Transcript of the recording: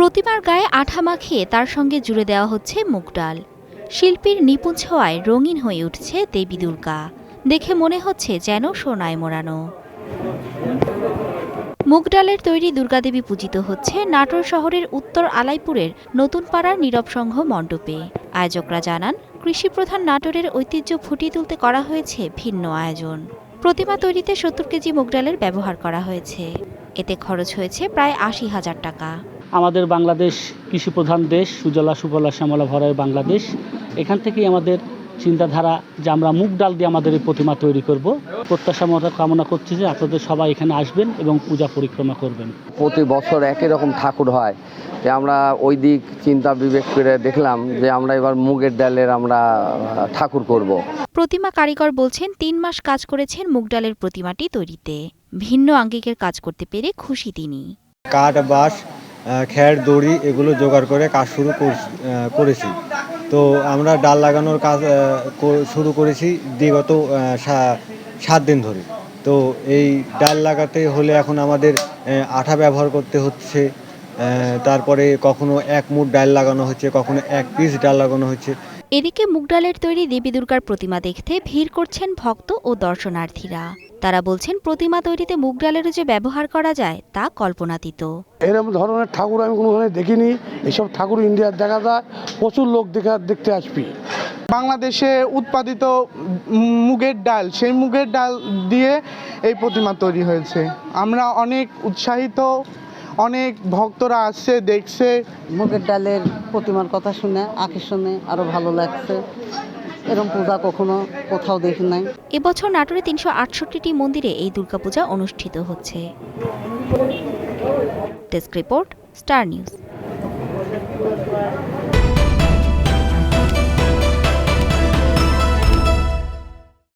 প্রতিমার গায়ে আঠা মাখিয়ে তার সঙ্গে জুড়ে দেওয়া হচ্ছে মুগ ডাল। শিল্পীর নিপুণ ছোঁয়ায় রঙিন হয়ে উঠছে দেবী দুর্গা। দেখে মনে হচ্ছে যেন সোনায় মোড়ানো। মুগ ডালের তৈরি দুর্গাদেবী পূজিত হচ্ছে নাটোর শহরের উত্তর আলাইপুরের নতুন পাড়ার নীরব সংঘ মণ্ডপে। আয়োজকরা জানান, কৃষিপ্রধান নাটোরের ঐতিহ্য ফুটিয়ে তুলতে করা হয়েছে ভিন্ন আয়োজন। প্রতিমা তৈরিতে ৭০ কেজি মুগ ডালের ব্যবহার করা হয়েছে। এতে খরচ হয়েছে প্রায় ৮০,০০০ টাকা। আমাদের বাংলাদেশ কৃষিপ্রধান দেশ, সুজলা সুফলা শ্যামলা ভরার বাংলাদেশ। এখান থেকেই আমাদের চিন্তাধারা যে আমরা মুগ ডাল দিয়ে আমাদের এই প্রতিমা তৈরি করব। প্রত্যাশা কামনা করছি যে আপনাদের সবাই এখানে আসবেন এবং পূজা পরিক্রমা করবেন। প্রতি বছর একই রকম ঠাকুর হয়, যে আমরা ওই দিক চিন্তা বিবেক করে দেখলাম যে আমরা এবার মুগের ডালের আমরা ঠাকুর করব। প্রতিমা কারিগর বলছেন ৩ মাস কাজ করেছেন মুগ ডালের প্রতিমাটি তৈরিতে। ভিন্ন আঙ্গিকের কাজ করতে পেরে খুশি তিনি। কাঠ, বাঁশ, খ্যার, দড়ি এগুলো জোগাড় করে কাজ শুরু করেছি। তো আমরা ডাল লাগানোর কাজ শুরু করেছি বিগত 7 দিন ধরে। তো এই ডাল লাগাতে হলে এখন আমাদের আঠা ব্যবহার করতে হচ্ছে। তারপরে কখনো 1 মুঠ ডাল লাগানো হচ্ছে, কখনো 1 পিস ডাল লাগানো হচ্ছে। এদিকে মুগ ডালের তৈরি দেবী দুর্গার প্রতিমা দেখতে ভিড় করছেন ভক্ত ও দর্শনার্থীরা। তারা বলছেন, প্রতিমা তৈরিতে মুগ ডালেরও যে ব্যবহার করা যায় তা কল্পনাতীত। এরকম ধরনের ঠাকুর আমি কোনোখানে দেখিনি। এইসব ঠাকুর ইন্ডিয়ার দেখা যায়, প্রচুর লোক দেখতে আসবি। বাংলাদেশে উৎপাদিত মুগের ডাল, সেই মুগের ডাল দিয়ে এই প্রতিমা তৈরি হয়েছে। আমরা অনেক উৎসাহিত, অনেক ভক্তরা আসছে, দেখছে। মুগের ডালের প্রতিমার কথা শুনে আকর্ষণে আরো ভালো লাগছে। এরকম পূজা কখনো কোথাও দেখি নাই। এবছর নাটোরে ৩৬৮টি মন্দিরে এই দুর্গাপূজা অনুষ্ঠিত হচ্ছে। Desk report, star news.